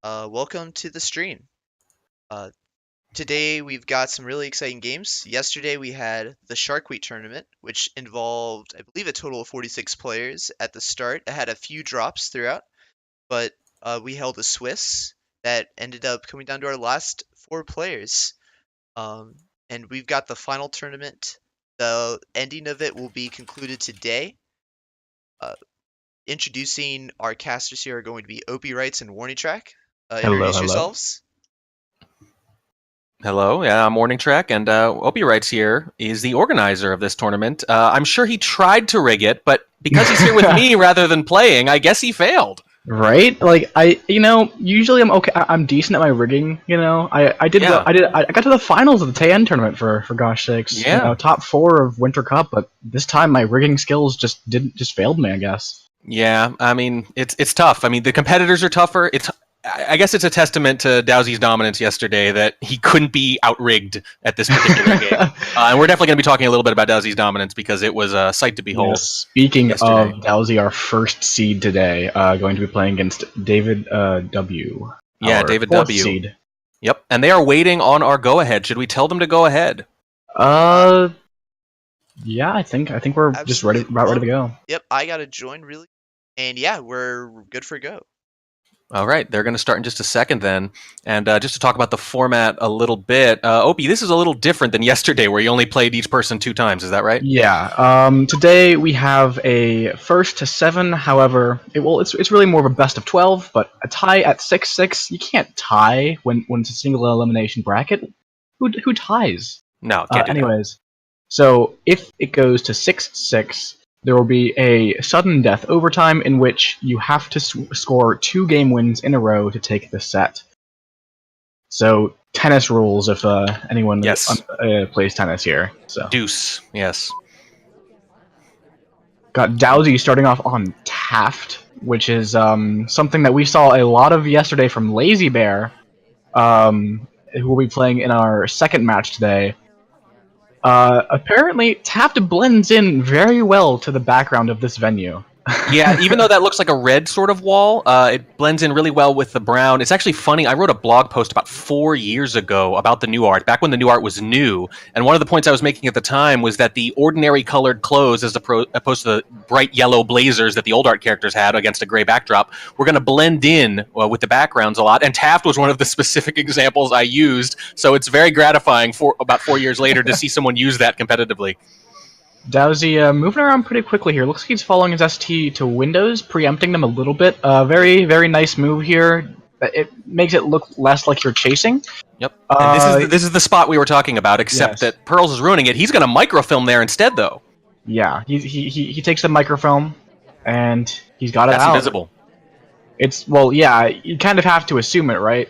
Welcome to the stream. Uh, Today we've got some really exciting games. Yesterday we had the Shark Week tournament, which involved, I believe, a total of 46 players at the start. It had a few drops throughout, but we held a Swiss that ended up coming down to our last four players. Um, and we've got the final tournament. The ending of it will be concluded today. Uh, Introducing our casters here are going to be Opie Wrights and Warning Track. Hello, Introduce hello. yourselves. Hello, yeah, I'm Morning Trek, and Opie Wrights here is the organizer of this tournament. I'm sure he tried to rig it, but because he's here with me rather than playing, I guess he failed. Right? Like usually I'm okay. I'm decent at my rigging. Yeah. I got to the finals of the TN tournament for gosh sakes. Yeah. Top four of Winter Cup, but this time my rigging skills just failed me. I guess. Yeah, I mean, it's tough. I mean, the competitors are tougher. I guess it's a testament to DOWSEY's dominance yesterday that he couldn't be outrigged at this particular game. And we're definitely going to be talking a little bit about DOWSEY's dominance because it was a sight to behold. Speaking yesterday. of DOWSEY, our first seed today, going to be playing against DavidW. Yeah, DavidW. Seed. Yep, and they are waiting on our go-ahead. Should we tell them to go ahead? Yeah, I think we're just ready to go. Yep, I gotta join really, and yeah, we're good for go. All right, they're going to start in just a second then. And just to talk about the format a little bit, Opie, this is a little different than yesterday where you only played each person 2 times. Is that right? Yeah. Today we have a first to 7. However, it's really more of a best of 12. But a tie at 6-6, you can't tie when it's a single elimination bracket. Who ties? No, can't do anyways, so if it goes to 6-6. There will be a sudden death overtime in which you have to score 2 game wins in a row to take the set. So tennis rules if anyone plays tennis here. So deuce, yes. Got DOWSEY starting off on Taft, which is something that we saw a lot of yesterday from Lazy Bear, who will be playing in our second match today. Apparently, Taft blends in very well to the background of this venue. Yeah, even though that looks like a red sort of wall, it blends in really well with the brown. It's actually funny. I wrote a blog post about 4 years ago about the new art, back when the new art was new. And one of the points I was making at the time was that the ordinary colored clothes, as opposed to the bright yellow blazers that the old art characters had against a gray backdrop, were going to blend in with the backgrounds a lot. And Taft was one of the specific examples I used. So it's very gratifying about 4 years later to see someone use that competitively. DOWSEY moving around pretty quickly here. Looks like he's following his ST to Windows, preempting them a little bit. Very, very nice move here. It makes it look less like you're chasing. Yep. And this is the spot we were talking about, except that Pearls is ruining it. He's going to microfilm there instead, though. Yeah, he takes the microfilm, and he's got it out. That's invisible. You kind of have to assume it, right?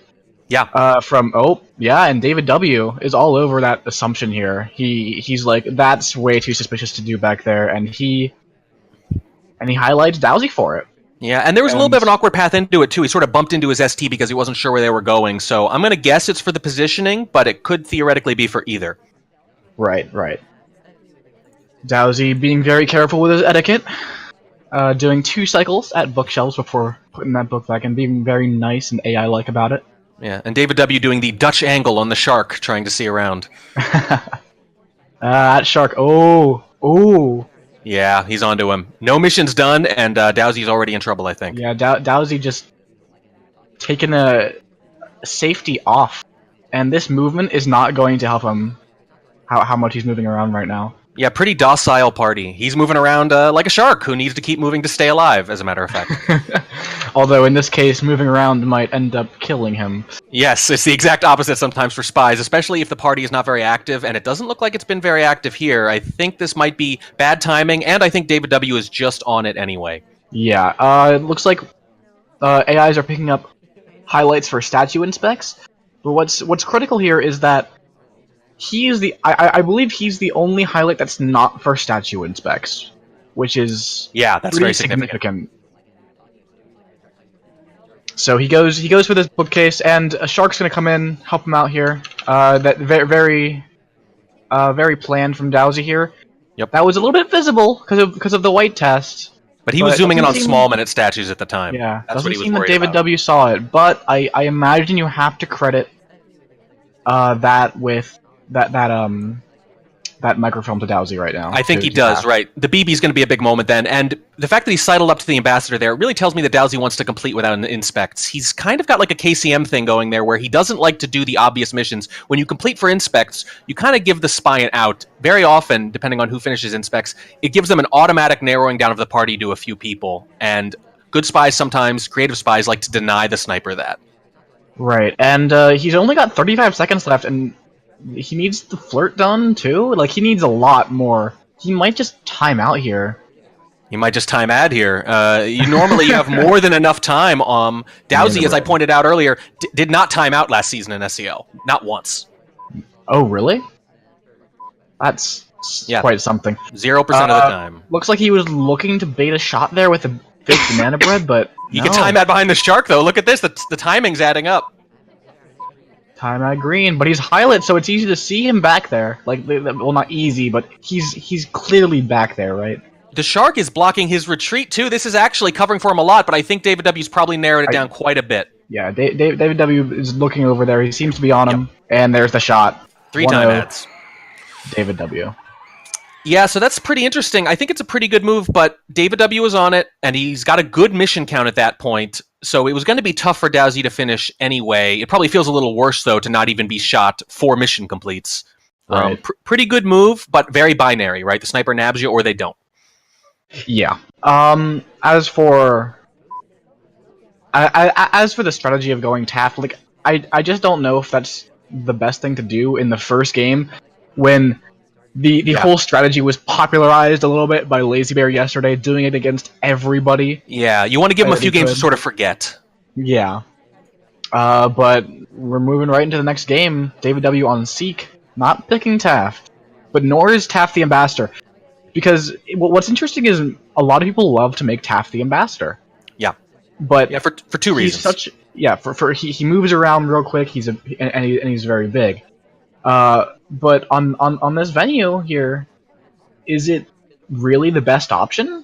Yeah. And DavidW is all over that assumption here. He's like, that's way too suspicious to do back there, and he highlights DOWSEY for it. Yeah, and there was a little bit of an awkward path into it too. He sort of bumped into his ST because he wasn't sure where they were going. So I'm gonna guess it's for the positioning, but it could theoretically be for either. Right. DOWSEY being very careful with his etiquette, doing 2 cycles at bookshelves before putting that book back, and being very nice and AI-like about it. Yeah, and DavidW doing the Dutch angle on the shark, trying to see around. That shark. Oh. Yeah, he's onto him. No mission's done, and DOWSEY's already in trouble, I think. Yeah, DOWSEY just taking a safety off, and this movement is not going to help him. How much he's moving around right now. Yeah, pretty docile party. He's moving around like a shark who needs to keep moving to stay alive, as a matter of fact. Although, in this case, moving around might end up killing him. Yes, it's the exact opposite sometimes for spies, especially if the party is not very active, and it doesn't look like it's been very active here. I think this might be bad timing, and I think DavidW is just on it anyway. Yeah, it looks like AIs are picking up highlights for statue inspects, but what's critical here is that I believe he's the only highlight that's not for statue inspects, which is that's very significant. So he goes for this bookcase, and a shark's gonna come in, help him out here. That very planned from DOWSEY here. Yep. That was a little bit visible because of the white test, But he was zooming in on small minute statues at the time. Yeah, That's what he was seem that worried about. DavidW saw it, but I imagine you have to credit that with that microfilm to DOWSEY right now. I think he does, right. The BB's going to be a big moment then, and the fact that he sidled up to the ambassador there really tells me that DOWSEY wants to complete without an inspects. He's kind of got like a KCM thing going there where he doesn't like to do the obvious missions. When you complete for inspects, you kind of give the spy an out. Very often, depending on who finishes inspects, it gives them an automatic narrowing down of the party to a few people, and good spies sometimes, creative spies, like to deny the sniper that. Right, and he's only got 35 seconds left, and he needs the flirt done, too? Like, he needs a lot more. He might just time out here. You might just time ad here. Normally you have more than enough time. DOWSEY, as I pointed out earlier, did not time out last season in SEL. Not once. Oh, really? That's quite something. 0% of the time. Looks like he was looking to bait a shot there with a fake banana bread, but You can time ad behind the shark, though. Look at this. The timing's adding up. Time ad green, but he's highlight, so it's easy to see him back there. Like, well, not easy, but he's clearly back there, right? The shark is blocking his retreat, too. This is actually covering for him a lot, but I think DavidW's probably narrowed it down quite a bit. Yeah, DavidW is looking over there. He seems to be on him, and there's the shot. 3 time ads. DavidW. Yeah, so that's pretty interesting. I think it's a pretty good move, but DavidW was on it, and he's got a good mission count at that point, so it was going to be tough for DOWSEY to finish anyway. It probably feels a little worse, though, to not even be shot 4 mission completes. Right. Pretty good move, but very binary, right? The sniper nabs you, or they don't. Yeah. As for the strategy of going Taft, like, I just don't know if that's the best thing to do in the first game when the whole strategy was popularized a little bit by Lazy Bear yesterday, doing it against everybody. Yeah, you want to give him a few games to sort of forget. Yeah. But we're moving right into the next game. DavidW on Seek, not picking Taft, but nor is Taft the ambassador. Because what's interesting is a lot of people love to make Taft the ambassador. Yeah. But for 2 reasons. He moves around real quick. He's very big. But on this venue here, is it really the best option?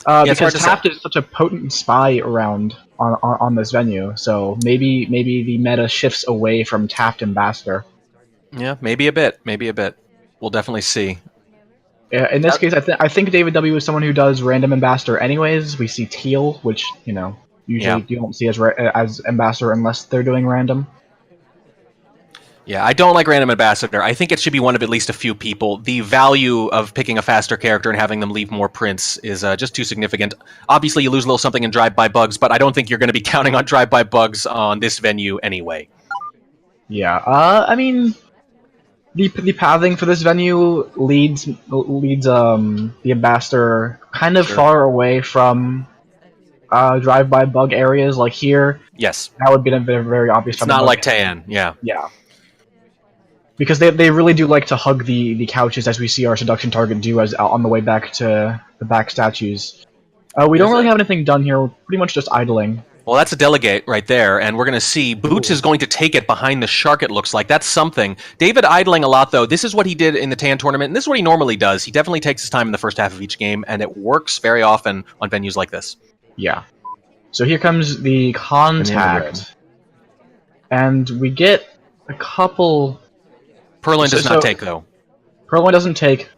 Because Taft is such a potent spy around on this venue, so maybe the meta shifts away from Taft ambassador. Yeah, maybe a bit. We'll definitely see. In this case, I think DavidW is someone who does random ambassador anyways. We see Teal, which usually you don't see as ambassador unless they're doing random. Yeah, I don't like random ambassador. I think it should be one of at least a few people. The value of picking a faster character and having them leave more prints is just too significant. Obviously, you lose a little something in drive-by bugs, but I don't think you're going to be counting on drive-by bugs on this venue anyway. Yeah, I mean, the pathing for this venue leads the ambassador kind of far away from drive-by bug areas like here. Yes, that would be a very obvious. It's not like Tan. Yeah. Because they really do like to hug the couches, as we see our seduction target do as on the way back to the back statues. We don't really have anything done here. We're pretty much just idling. Well, that's a delegate right there, and we're going to see Boots is going to take it behind the shark, it looks like. That's something. David idling a lot, though. This is what he did in the Tan tournament, and this is what he normally does. He definitely takes his time in the first half of each game, and it works very often on venues like this. Yeah. So here comes the contact. And we get a couple... Perlin does not take, though. Perlin doesn't take,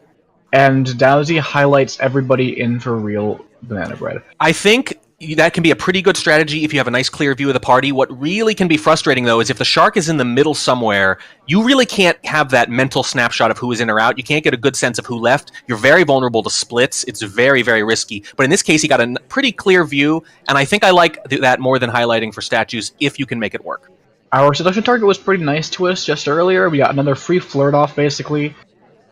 and DOWSEY highlights everybody in for real banana bread. I think that can be a pretty good strategy if you have a nice clear view of the party. What really can be frustrating, though, is if the shark is in the middle somewhere, you really can't have that mental snapshot of who is in or out. You can't get a good sense of who left. You're very vulnerable to splits. It's very, very risky. But in this case, he got a pretty clear view, and I think I like that more than highlighting for statues if you can make it work. Our seduction target was pretty nice to us just earlier. We got another free flirt off, basically.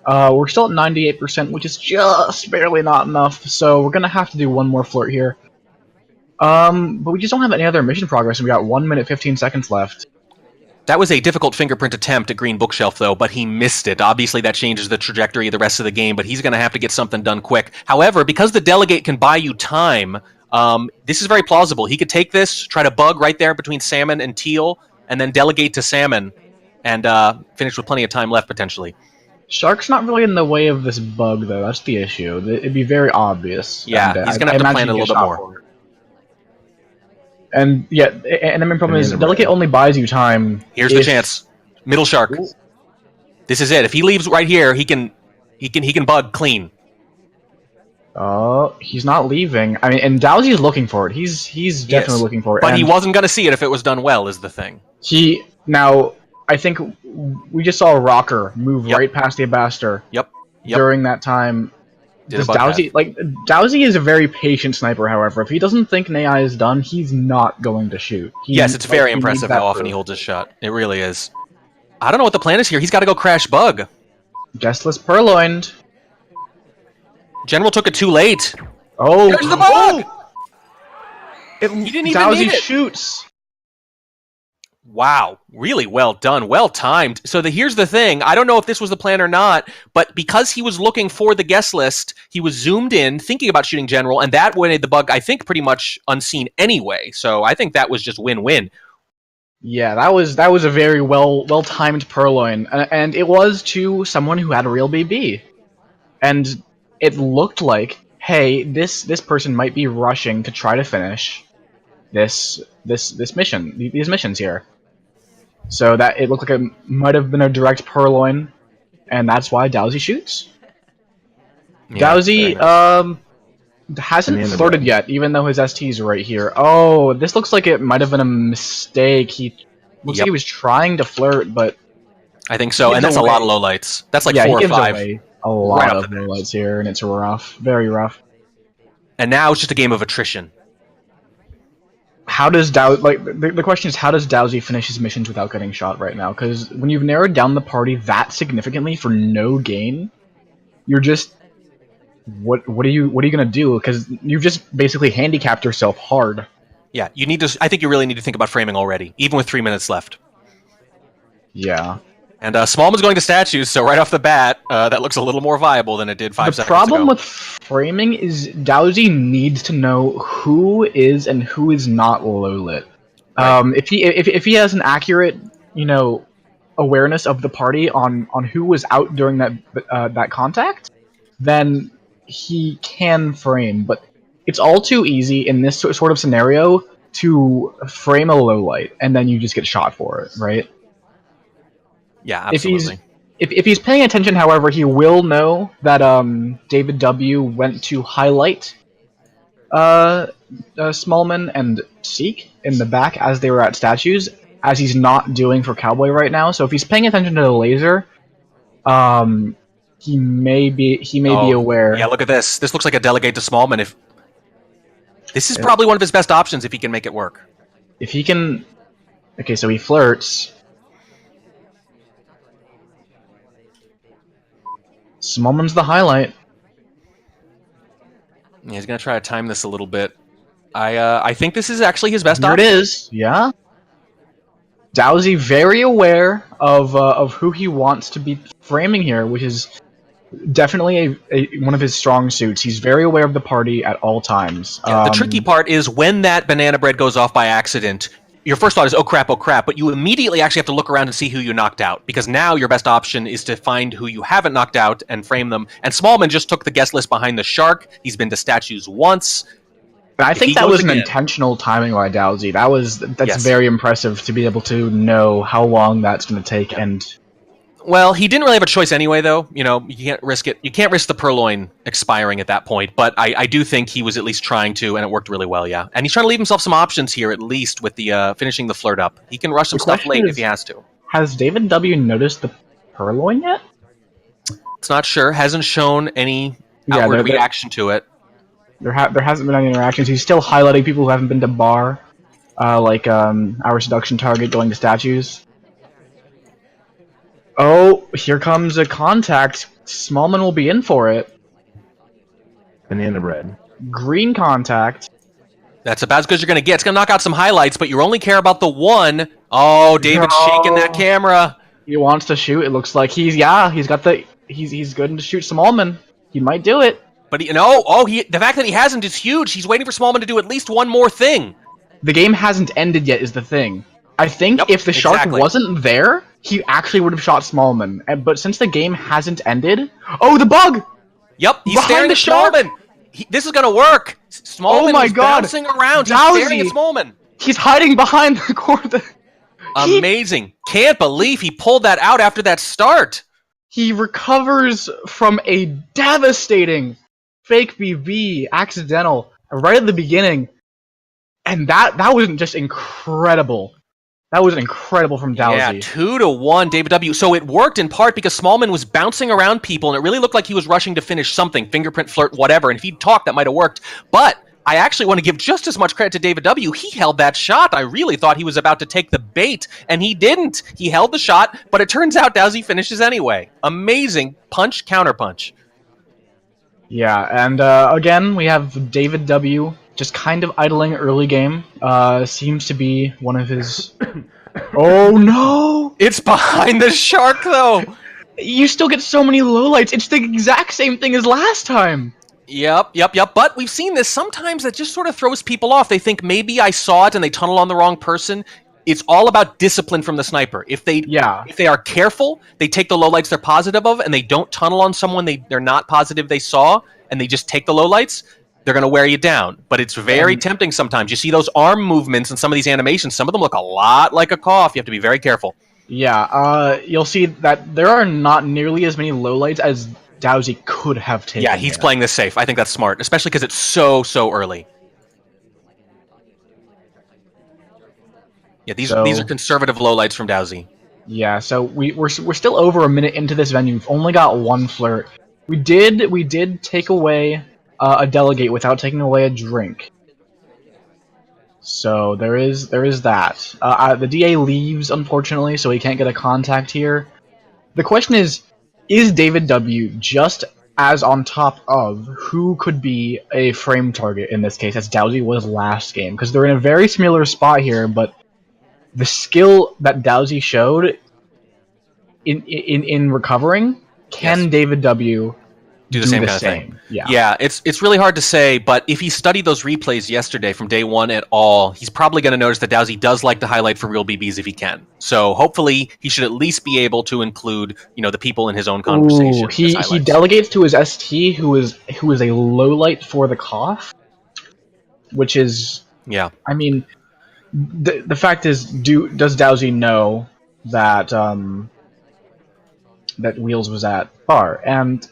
We're still at 98%, which is just barely not enough, so we're going to have to do one more flirt here. But we just don't have any other mission progress, and we got 1 minute 15 seconds left. That was a difficult fingerprint attempt at Green Bookshelf, though, but he missed it. Obviously, that changes the trajectory of the rest of the game, but he's going to have to get something done quick. However, because the delegate can buy you time, this is very plausible. He could take this, try to bug right there between Salmon and Teal, and then delegate to Salmon, and finish with plenty of time left, potentially. Shark's not really in the way of this bug, though. That's the issue. It'd be very obvious. Yeah, and, he's going to have to plan it a little bit more. For it. And yeah, and the main problem is Delicate only buys you time. Here's the chance. Middle Shark. Ooh. This is it. If he leaves right here, he can bug clean. Oh, he's not leaving. I mean, and DOWSEY's looking for it. He's definitely looking for it. But he wasn't going to see it if it was done well, is the thing. Now, I think we just saw a Rocker move right past the Ambassador. Yep. During that time. Does DOWSEY, DOWSEY is a very patient sniper, however. If he doesn't think Nei is done, he's not going to shoot. Yes, it's very impressive how often he holds his shot. It really is. I don't know what the plan is here. He's got to go crash bug. Guestless purloined. General took it too late. Oh, there's the bug! He didn't even DOWSEY shoots. Wow, really well done, well timed. So here's the thing, I don't know if this was the plan or not, but because he was looking for the guest list, he was zoomed in, thinking about shooting General, and that made the bug, I think, pretty much unseen anyway. So I think that was just win-win. Yeah, that was a very well-timed purloin, and it was to someone who had a real BB. And it looked like, hey, this person might be rushing to try to finish this mission, these missions here. So that it looked like it might have been a direct purloin, and that's why DOWSEY shoots. Yeah, DOWSEY hasn't flirted yet, even though his ST's right here. Oh, this looks like it might have been a mistake. He looks like he was trying to flirt, but I think so. And that's a lot of lowlights. That's like 4 or 5. A lot of lowlights here, and it's rough, very rough. And now it's just a game of attrition. How does the question is, how does DOWSEY finish his missions without getting shot right now? Because when you've narrowed down the party that significantly for no gain, you're just what are you gonna do? Because you've just basically handicapped yourself hard. Yeah, you need to. I think you really need to think about framing already, even with 3 minutes left. Yeah. And Smallman's going to statues, so right off the bat, that looks a little more viable than it did 5 seconds ago. The problem with framing is DOWSEY needs to know who is and who is not low lit. Right. If he has an accurate, awareness of the party on who was out during that contact, then he can frame. But it's all too easy in this sort of scenario to frame a low light, and then you just get shot for it, right? Yeah, absolutely. If he's paying attention, however, he will know that DavidW went to highlight Smallman and Seek in the back as they were at statues, as he's not doing for Cowboy right now. So if he's paying attention to the laser, he may be aware. Yeah, look at this. This looks like a delegate to Smallman. This is probably one of his best options if he can make it work. If he can, okay, so he flirts. Smallman's the highlight. Yeah, he's gonna try to time this a little bit. I think this is actually his best option. Here it is. Yeah. DOWSEY very aware of who he wants to be framing here, which is definitely one of his strong suits. He's very aware of the party at all times. Yeah, the tricky part is when that banana bread goes off by accident, your first thought is, oh crap, but you immediately actually have to look around and see who you knocked out, because now your best option is to find who you haven't knocked out and frame them. And Smallman just took the guest list behind the Shark. He's been to statues once. And I think that was an intentional timing by DOWSEY. That's very impressive to be able to know how long that's going to take. Yeah. And well, he didn't really have a choice anyway, though. You can't risk it. You can't risk the purloin expiring at that point. But I do think he was at least trying to, and it worked really well. Yeah, and he's trying to leave himself some options here, at least with the finishing the flirt up. He can rush some stuff late if he has to. Has DavidW noticed the purloin yet? It's not sure. Hasn't shown any outward reaction to it. There hasn't been any interactions. He's still highlighting people who haven't been to bar, like our seduction target going to statues. Oh, here comes a contact. Smallman will be in for it. Banana bread. Green contact. That's about as good as you're going to get. It's going to knock out some highlights, but you only care about the one. Oh, David's shaking that camera. He wants to shoot. It looks like he's good to shoot Smallman. He might do it. But the fact that he hasn't is huge. He's waiting for Smallman to do at least one more thing. The game hasn't ended yet is the thing. I think if the Shark wasn't there, he actually would have shot Smallman. But since the game hasn't ended, oh, the bug! Yep, he's Behind staring the at shark? Smallman. This is gonna work. Smallman Oh my was God. bouncing around, just DOWSEY. staring at Smallman. He's hiding behind the corner. Amazing. Can't believe he pulled that out after that start. He recovers from a devastating fake BB accidental right at the beginning, and that wasn't just incredible. That was incredible from Yeah, DOWSEY. 2-1, DavidW. So it worked in part because Smallman was bouncing around people, and it really looked like he was rushing to finish something, fingerprint flirt, whatever. And if he'd talked, that might have worked. But I actually want to give just as much credit to DavidW. He held that shot. I really thought he was about to take the bait, and he didn't. He held the shot, but it turns out DOWSEY finishes anyway. Amazing punch, counterpunch. Yeah, and again, we have DavidW just kind of idling early game. Seems to be one of his... Oh no! It's behind the shark, though. You still get so many lowlights. It's the exact same thing as last time. Yep. But we've seen this. Sometimes that just sort of throws people off. They think maybe I saw it and they tunnel on the wrong person. It's all about discipline from the sniper. If they are careful, they take the lowlights they're positive of, and they don't tunnel on someone they're not positive they saw, and they just take the lowlights, they're going to wear you down. But it's very tempting sometimes. You see those arm movements in some of these animations. Some of them look a lot like a cough. You have to be very careful. Yeah, you'll see that there are not nearly as many lowlights as DOWSEY could have taken. Yeah, he's playing this safe. I think that's smart, especially because it's so early. Yeah, these are conservative lowlights from DOWSEY. Yeah, so we're still over a minute into this venue. We've only got one flirt. We did take away a delegate without taking away a drink. So there is that. The DA leaves, unfortunately, so he can't get a contact here. The question is DavidW just as on top of who could be a frame target in this case, as DOWSEY was last game? Because they're in a very similar spot here, but the skill that DOWSEY showed in recovering, can DavidW do the same kind of thing? Yeah, it's really hard to say, but if he studied those replays yesterday from day one at all, he's probably going to notice that DOWSEY does like to highlight for real BBs if he can. So hopefully he should at least be able to include, the people in his own conversation. He delegates to his ST, who is a low light for the cough, which is I mean, the fact is, does DOWSEY know that that Wheels was at bar? And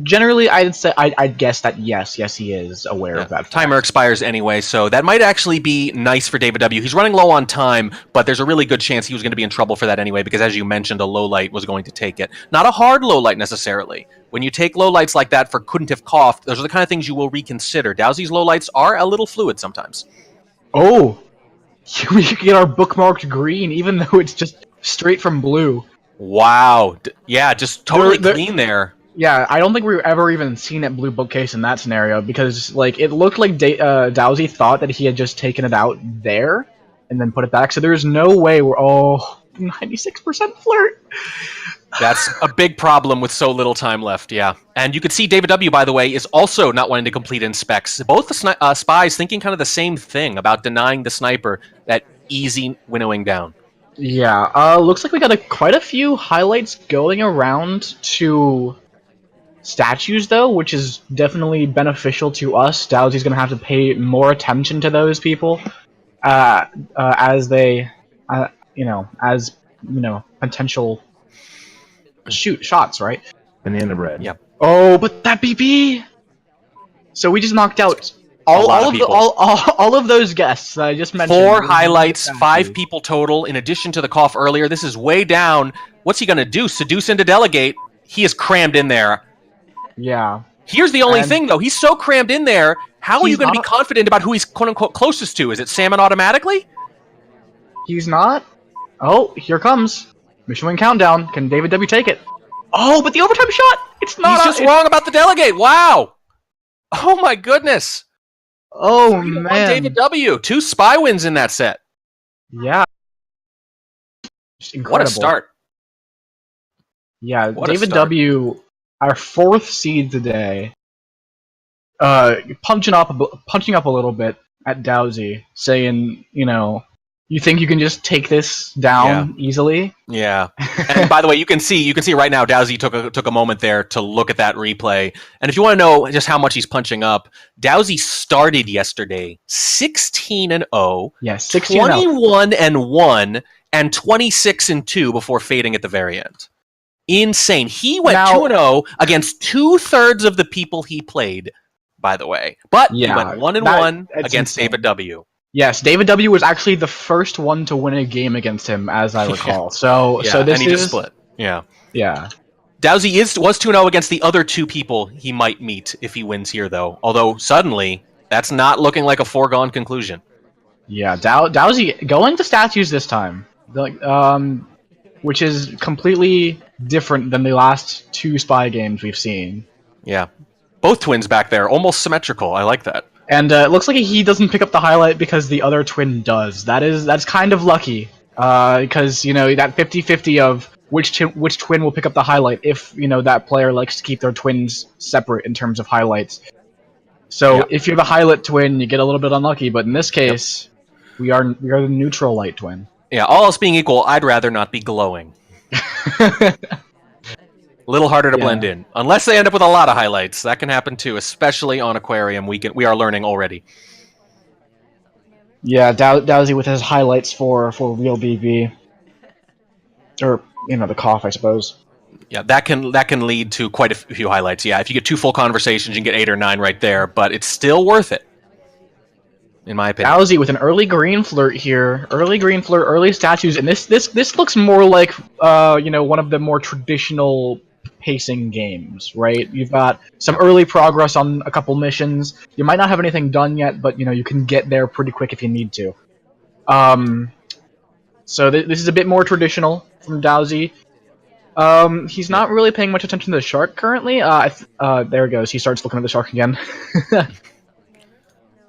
generally, I'd guess that yes, he is aware of that fact. Timer expires anyway, so that might actually be nice for DavidW. He's running low on time, but there's a really good chance he was going to be in trouble for that anyway, because as you mentioned, a low light was going to take it. Not a hard low light necessarily. When you take low lights like that for couldn't have coughed, those are the kind of things you will reconsider. DOWSEY's low lights are a little fluid sometimes. Oh, we could get our bookmarked green, even though it's just straight from blue. Wow. Yeah, just totally clean there. Yeah, I don't think we've ever even seen that blue bookcase in that scenario, because it looked like DOWSEY thought that he had just taken it out there and then put it back, so there's no way we're 96% flirt. That's a big problem with so little time left, yeah. And you could see DavidW, by the way, is also not wanting to complete inspects. Both the spies thinking kind of the same thing about denying the sniper that easy winnowing down. Yeah, looks like we got quite a few highlights going around to statues, though, which is definitely beneficial to us. DOWSEY's going to have to pay more attention to those people as they, potential shots, right? Banana bread. Yep. Oh, but that BP! So we just knocked out all of those guests that I just mentioned. 4 highlights, 5 people total, in addition to the cough earlier. This is way down. What's he going to do? Seduce into delegate. He is crammed in there. Yeah. Here's the only thing, though. He's so crammed in there, how are you going to be confident about who he's quote-unquote closest to? Is it Salmon automatically? He's not. Oh, here comes. Mission Win Countdown. Can DavidW take it? Oh, but the overtime shot! It's not. He's just wrong about the delegate. Wow. Oh my goodness. Oh man. DavidW. 2 spy wins in that set. Yeah. Just incredible. What a start. Yeah, DavidW, our 4th seed today, punching up a little bit at DOWSEY, saying, you You think you can just take this down easily? Yeah. And by the way, you can see right now DOWSEY took a moment there to look at that replay. And if you want to know just how much he's punching up, DOWSEY started yesterday 16-0, Yes, 16-0. 21-1, and 26-2 before fading at the very end. Insane. He went Now- 2-0 against 2/3 of the people he played, by the way. But he went 1-1 against insane. DavidW. Yes, DavidW was actually the first one to win a game against him, as I recall. So this and he is just split. Yeah. Yeah. DOWSEY was 2-0 against the other two people he might meet if he wins here, though. Although, suddenly, that's not looking like a foregone conclusion. Yeah, DOWSEY going to statues this time. Which is completely different than the last two spy games we've seen. Yeah. Both twins back there, almost symmetrical. I like that. And it looks like he doesn't pick up the highlight because the other twin does. That's kind of lucky. Because, that 50-50 of which twin will pick up the highlight if, that player likes to keep their twins separate in terms of highlights. So if you're the highlight twin, you get a little bit unlucky, but in this case, we are the neutral light twin. Yeah, all else being equal, I'd rather not be glowing. A little harder to blend in. Unless they end up with a lot of highlights. That can happen too, especially on Aquarium. We are learning already. Yeah, DOWSEY with his highlights for real BB. Or, the cough, I suppose. Yeah, that can lead to quite a few highlights. Yeah, if you get 2 full conversations, you can get 8 or 9 right there, but it's still worth it. In my opinion. DOWSEY with an early green flirt here. Early green flirt, early statues, and this looks more like one of the more traditional pacing games, right? You've got some early progress on a couple missions. You might not have anything done yet, but you can get there pretty quick if you need to. So this is a bit more traditional from DOWSEY. He's not really paying much attention to the shark currently. There it goes. He starts looking at the shark again.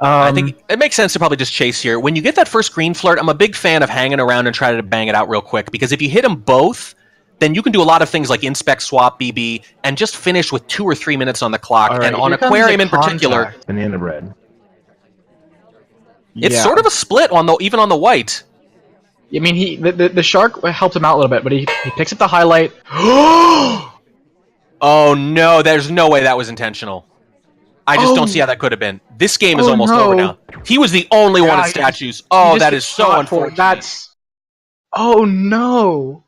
I think it makes sense to probably just chase here. When you get that first green flirt, I'm a big fan of hanging around and trying to bang it out real quick, because if you hit them both, then you can do a lot of things like inspect, swap, BB, and just finish with 2 or 3 minutes on the clock. Right, and on Aquarium in particular, Banana bread. it's sort of a split even on the white. I mean, the shark helped him out a little bit, but he picks up the highlight. Oh no, there's no way that was intentional. I just don't see how that could have been. This game is almost over now. He was the only one at statues. Oh, that is so unfortunate. Oh no.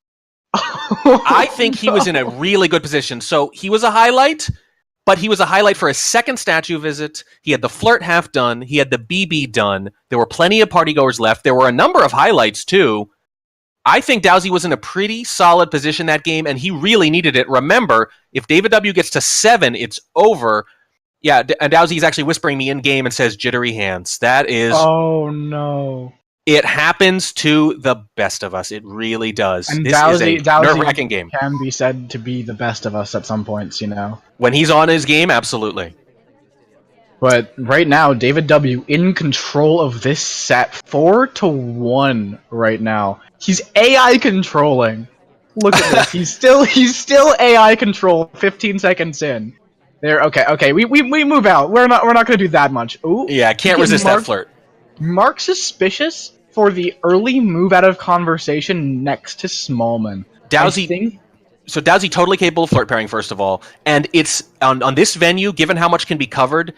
I think he was in a really good position. So he was a highlight, but he was a highlight for a second statue visit. He had the flirt half done. He had the BB done. There were plenty of partygoers left. There were a number of highlights too. I think DOWSEY was in a pretty solid position that game, and he really needed it. Remember, if DavidW gets to 7, it's over. Yeah, and DOWSEY's actually whispering me in game and says jittery hands. That is... Oh no. It happens to the best of us. It really does. And this is a nerve-wracking game. Can be said to be the best of us at some points, When he's on his game, absolutely. But right now, DavidW in control of this set, 4-1 right now. He's AI controlling. Look at this. He's still AI control 15 seconds in. There. Okay. We move out. We're not gonna do that much. Ooh. Yeah, can't resist that flirt. Mark suspicious for the early move out of conversation next to Smallman. So DOWSEY totally capable of flirt pairing, first of all, and it's on this venue. Given how much can be covered,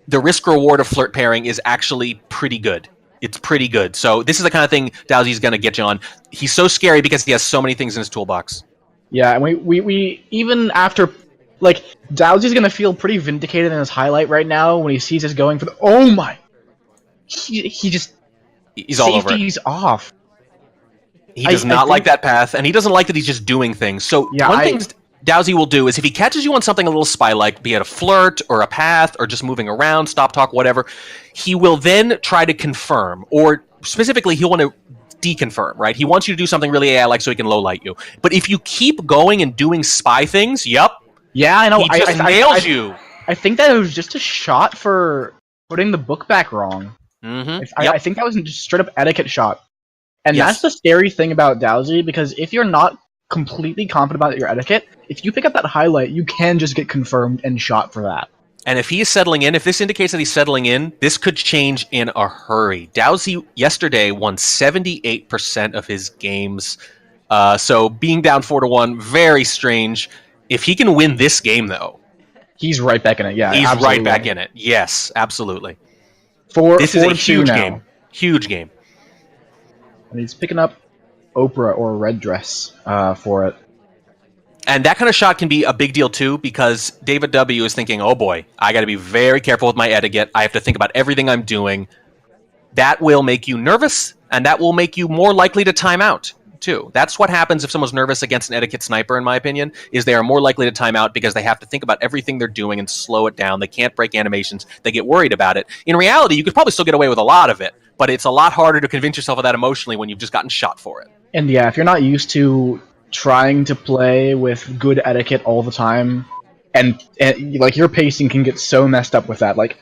the risk reward of flirt pairing is actually pretty good. It's pretty good. So this is the kind of thing DOWSEY's gonna get you on. He's so scary because he has so many things in his toolbox. Yeah, and we even after. DOWSEY's gonna feel pretty vindicated in his highlight right now when he sees us going for the. Oh my! He's all over it. Safety's off. He does not like that path, and he doesn't like that he's just doing things. So one thing DOWSEY will do is if he catches you on something a little spy-like, be it a flirt or a path or just moving around, stop talk, whatever, he will then try to confirm, or specifically he'll want to deconfirm, right? He wants you to do something really AI-like so he can low-light you. But if you keep going and doing spy things, yeah, I know. He just nails you. I think that it was just a shot for putting the book back wrong. Mm-hmm. I think that was just straight up etiquette shot. And that's the scary thing about DOWSEY, because if you're not completely confident about your etiquette, if you pick up that highlight, you can just get confirmed and shot for that. And if he is settling in, if this indicates that he's settling in, this could change in a hurry. DOWSEY yesterday won 78% of his games. So being down 4-1, very strange. If he can win this game, though, he's right back in it. Yeah, he's absolutely. right back in it. Yes, absolutely. This is a huge game. Huge game. And he's picking up Oprah or Red Dress for it. And that kind of shot can be a big deal, too, because DavidW is thinking, oh boy, I got to be very careful with my etiquette. I have to think about everything I'm doing. That will make you nervous, and that will make you more likely to time out, too. That's what happens if someone's nervous against an etiquette sniper, in my opinion, is they are more likely to time out because they have to think about everything they're doing and slow it down. They can't break animations. They get worried about it. In reality, you could probably still get away with a lot of it, but it's a lot harder to convince yourself of that emotionally when you've just gotten shot for it. And yeah, if you're not used to trying to play with good etiquette all the time, and like your pacing can get so messed up with that. Like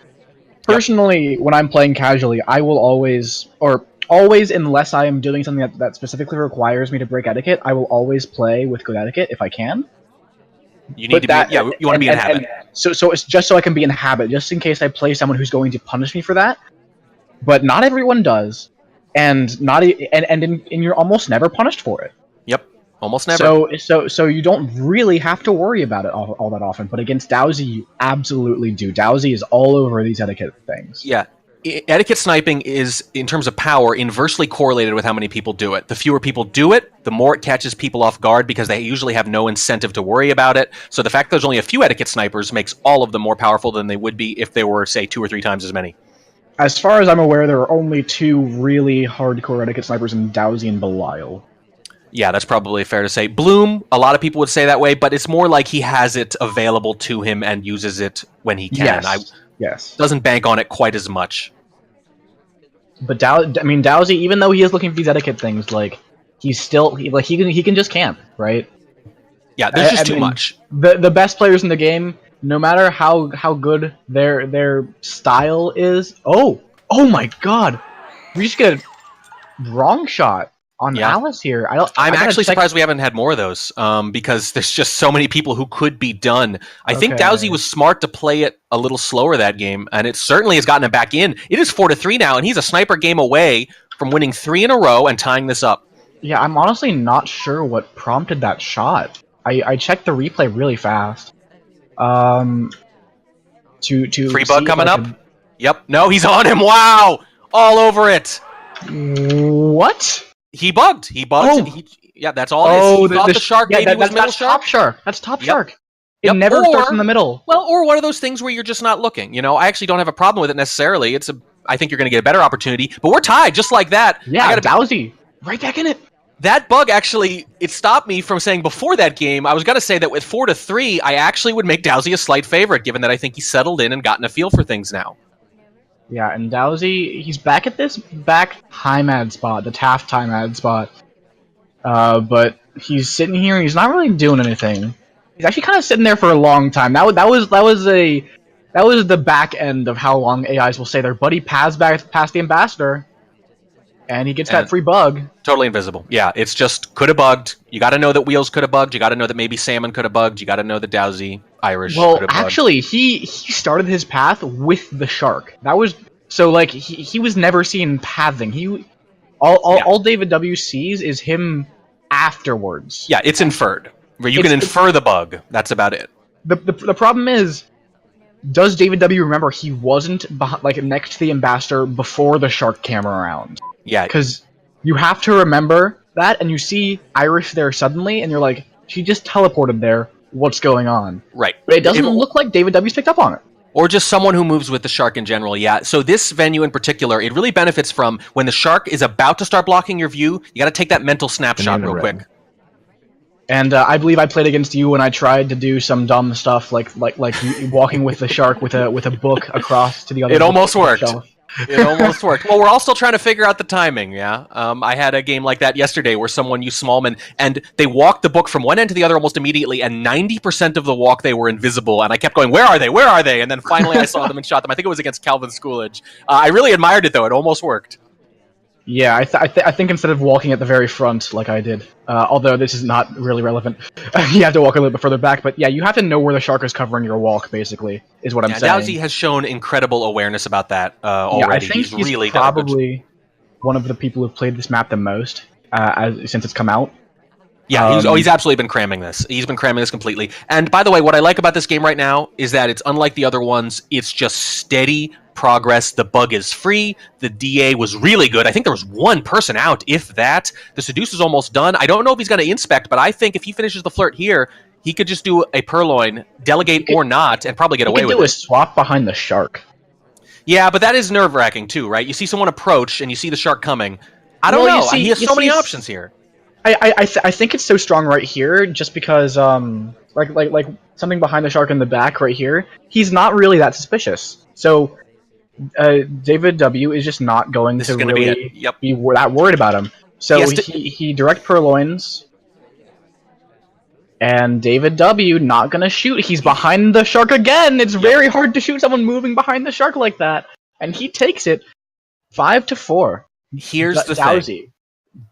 personally, when I'm playing casually, I will always unless I am doing something that specifically requires me to break etiquette, I will always play with good etiquette if I can. You need you want to be in habit. So it's just so I can be in habit, just in case I play someone who's going to punish me for that. But not everyone does, and you're almost never punished for it. Yep. Almost never. So you don't really have to worry about it all that often, but against DOWSEY, you absolutely do. DOWSEY is all over these etiquette things. Yeah. Etiquette sniping is, in terms of power, inversely correlated with how many people do it. The fewer people do it, the more it catches people off guard because they usually have no incentive to worry about it. So the fact that there's only a few etiquette snipers makes all of them more powerful than they would be if there were, say, 2 or 3 times as many. As far as I'm aware, there are only 2 really hardcore etiquette snipers in DOWSEY and Belial. Yeah, that's probably fair to say. Bloom, a lot of people would say that way, but it's more like he has it available to him and uses it when he can. Yes. Doesn't bank on it quite as much. But DOWSEY, even though he is looking for these etiquette things, like he can just camp, right? Yeah, there's just too much. The best players in the game, no matter how good their style is. Oh my God, we just get a wrong shot on Alice here. I'm actually surprised we haven't had more of those, because there's just so many people who could be done. I think DOWSEY was smart to play it a little slower that game, and it certainly has gotten him back in. It is 4-3 now, and he's a sniper game away from winning 3 in a row and tying this up. Yeah, I'm honestly not sure what prompted that shot. I checked the replay really fast. To free bug coming up. Yep. No, he's on him. Wow, all over it. What? He bugged. Oh. Yeah, that's all it is. He thought the shark maybe was middle shark. Top shark. That's top shark. It never starts in the middle. Well, or one of those things where you're just not looking. You know, I actually don't have a problem with it necessarily. I think you're going to get a better opportunity. But we're tied, just like that. Yeah, DOWSEY, right back in it. That bug actually, it stopped me from saying before that game, I was going to say that with 4-3, I actually would make DOWSEY a slight favorite, given that I think he's settled in and gotten a feel for things now. Yeah, and DOWSEY, he's back at this back time ad spot, the Taft time ad spot. But he's sitting here and he's not really doing anything. He's actually kind of sitting there for a long time. That was the back end of how long AIs will say their buddy past the ambassador, and he gets that free bug. Totally invisible. Yeah, it's just could have bugged. You got to know that Wheels could have bugged. You got to know that maybe Salmon could have bugged. You got to know that DOWSEY Irish. Well, actually, he started his path with the shark. That was so like he was never seen pathing. All DavidW sees is him afterwards. Yeah, it's inferred. Where you can infer the bug. That's about it. The problem is, does DavidW remember he wasn't next to the ambassador before the shark came around? Yeah, because you have to remember that, and you see Irish there suddenly, and you're like, she just teleported there. What's going on? Right. But it doesn't look like DavidW's picked up on it. Or just someone who moves with the shark in general, yeah. So this venue in particular, it really benefits from when the shark is about to start blocking your view, you got to take that mental snapshot real quick. And I believe I played against you when I tried to do some dumb stuff like walking with the shark with a book across to the other. It almost worked. It almost worked. Well, we're all still trying to figure out the timing, yeah? I had a game like that yesterday where someone used Smallman, and they walked the book from one end to the other almost immediately, and 90% of the walk they were invisible, and I kept going, where are they? Where are they? And then finally I saw them and shot them. I think it was against Calvin Schoolage. I really admired it, though. It almost worked. Yeah, I think instead of walking at the very front like I did, although this is not really relevant, you have to walk a little bit further back. But yeah, you have to know where the shark is covering your walk. Basically, is what I'm Yeah, saying. DOWSEY has shown incredible awareness about that Yeah, I already. think He's he's really done a good job. probably one of the people who've played this map the most since it's come out. Yeah, he's absolutely been cramming this. He's been cramming this completely. And by the way, what I like about this game right now is that it's unlike the other ones. It's just steady progress. The bug is free. The DA was really good. I think there was one person out, if that. The Seduce is almost done. I don't know if he's going to inspect, but I think if he finishes the flirt here, he could just do a purloin, delegate or not, and probably get away with it. He could do a swap behind the shark. Yeah, but that is nerve-wracking too, right? You see someone approach and you see the shark coming. I don't know. He has so many options here. I think it's so strong right here, just because like something behind the shark in the back right here. He's not really that suspicious. So DavidW is just not going to really be that worried about him. So he direct purloins, and DavidW not gonna shoot. He's behind the shark again. It's very hard to shoot someone moving behind the shark like that, and he takes it 5-4. Here's the thing.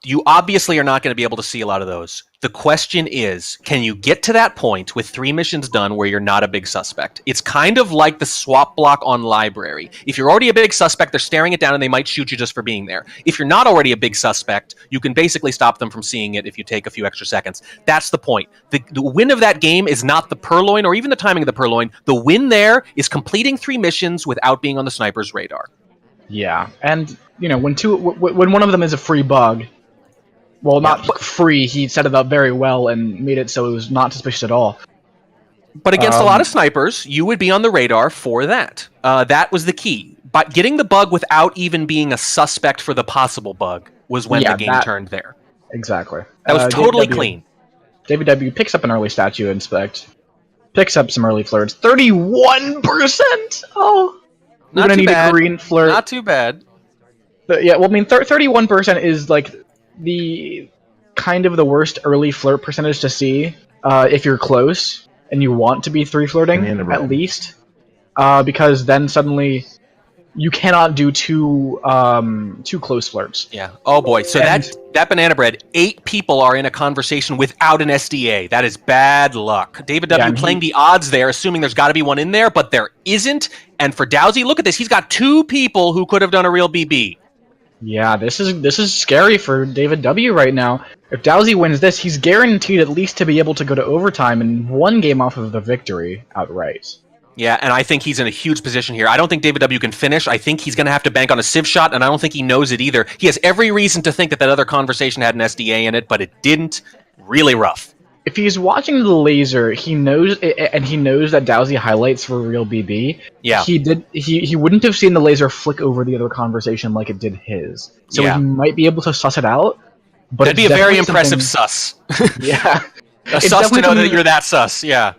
You obviously are not going to be able to see a lot of those. The question is, can you get to that point with 3 missions done where you're not a big suspect? It's kind of like the swap block on Library. If you're already a big suspect, they're staring it down and they might shoot you just for being there. If you're not already a big suspect, you can basically stop them from seeing it if you take a few extra seconds. That's the point. The win of that game is not the purloin or even the timing of the purloin. The win there is completing 3 missions without being on the sniper's radar. Yeah, and you know when one of them is a free bug, well, not free. He set it up very well and made it so it was not suspicious at all. But against a lot of snipers, you would be on the radar for that. That was the key. But getting the bug without even being a suspect for the possible bug was when the game turned there. Exactly. That was totally clean. DavidW picks up an early statue inspect, picks up some early flirts. 31%. Oh. Not gonna too need bad. a green flirt. Not too bad. But yeah, well, I mean, 31% is like the kind of the worst early flirt percentage to see if you're close and you want to be 3 flirting at least, because then suddenly you cannot do two close flirts. Yeah. Oh boy. So that banana bread, 8 people are in a conversation without an SDA. That is bad luck. DavidW playing the odds there, assuming there's got to be one in there, but there isn't. And for DOWSEY, look at this. He's got 2 people who could have done a real BB. Yeah, this is scary for DavidW right now. If DOWSEY wins this, he's guaranteed at least to be able to go to overtime and 1 game off of the victory outright. Yeah, and I think he's in a huge position here. I don't think DavidW can finish. I think he's going to have to bank on a civ shot, and I don't think he knows it either. He has every reason to think that other conversation had an SDA in it, but it didn't. Really rough. If he's watching the laser, he knows, and he knows that DOWSEY highlights for real BB. Yeah. He wouldn't have seen the laser flick over the other conversation like it did his. So he might be able to suss it out. But that'd be a very impressive sus. Yeah. A sus to know that you're that sus, yeah.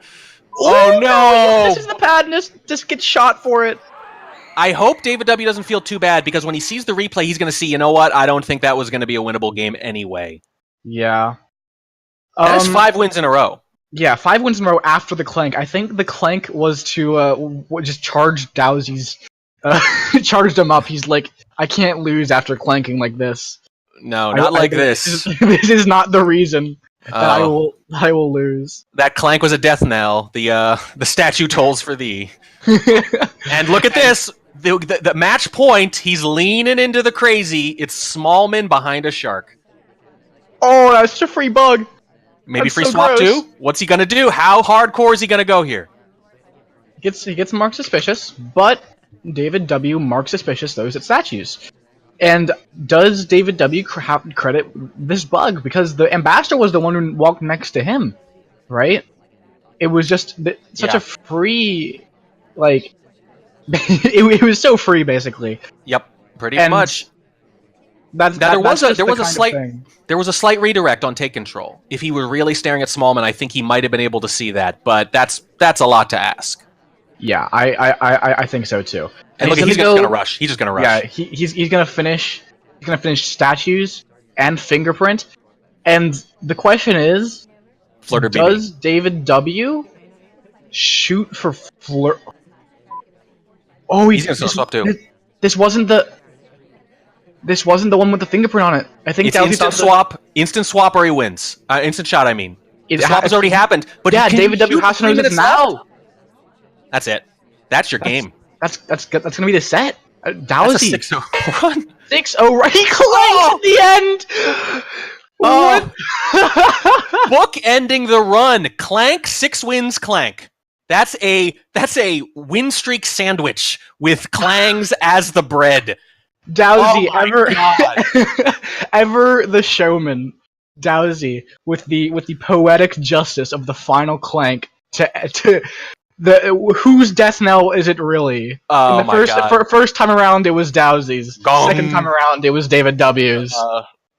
Oh no! This is the pad, and just get shot for it. I hope DavidW doesn't feel too bad, because when he sees the replay, he's going to see, you know what, I don't think that was going to be a winnable game anyway. Yeah. That is 5 wins in a row. Yeah, 5 wins in a row after the clank. I think the clank was to just charge DOWSEY's... charged him up. He's like, I can't lose after clanking like this. No, not like this. This is not the reason that I will lose. That clank was a death knell. The statue tolls for thee. And look at this. The match point, he's leaning into the crazy. It's Smallman behind a shark. Oh, that's such a free bug. Maybe free swap too? What's he gonna do? How hardcore is he gonna go here? He gets marked suspicious, but DavidW marks suspicious those at statues. And does DavidW credit this bug? Because the ambassador was the one who walked next to him, right? It was just such a free, like, it was so free, basically. Yep, pretty much. There was a slight redirect on take control. If he were really staring at Smallman, I think he might have been able to see that, but that's a lot to ask. Yeah, I think so too. And look, he's just gonna rush. He's just gonna rush. Yeah, he's gonna finish. He's gonna finish statues and fingerprint. And the question is, does DavidW shoot for flirt? Oh, he's gonna swap too. This wasn't the. This wasn't the one with the fingerprint on it. I think It's DOWSEY instant thought swap. Instant swap or he wins. Instant shot, I mean. It The swap has already happened. But yeah, can you DavidW shoot has to with 3 know this minutes left? now. That's it. That's your game. That's gonna be the set. That's a DOWSEY 6-0 run. 6-0 right. He clanks at the end. Oh. What? Book ending the run. Clank, 6 wins, clank. That's a win streak sandwich with clangs as the bread. DOWSEY, Oh my God. ever the showman. DOWSEY with the poetic justice of the final clank to the whose death knell is it really? Oh In the my God. first time around it was DOWSEY's. Gong. Second time around it was DavidW's.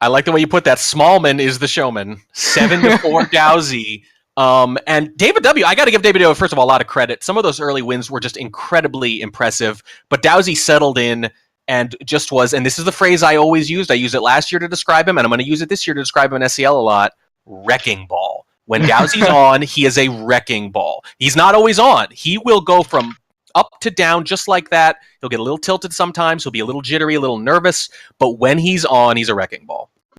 I like the way you put that. Smallman is the showman. 7-4 DOWSEY. And DavidW, I got to give DavidW first of all a lot of credit. Some of those early wins were just incredibly impressive, but DOWSEY settled in and just was, and this is the phrase I always used. I used it last year to describe him, and I'm going to use it this year to describe him in SCL a lot. Wrecking ball. When DOWSEY's on, he is a wrecking ball. He's not always on. He will go from up to down just like that. He'll get a little tilted sometimes. He'll be a little jittery, a little nervous, but when he's on, he's a wrecking ball.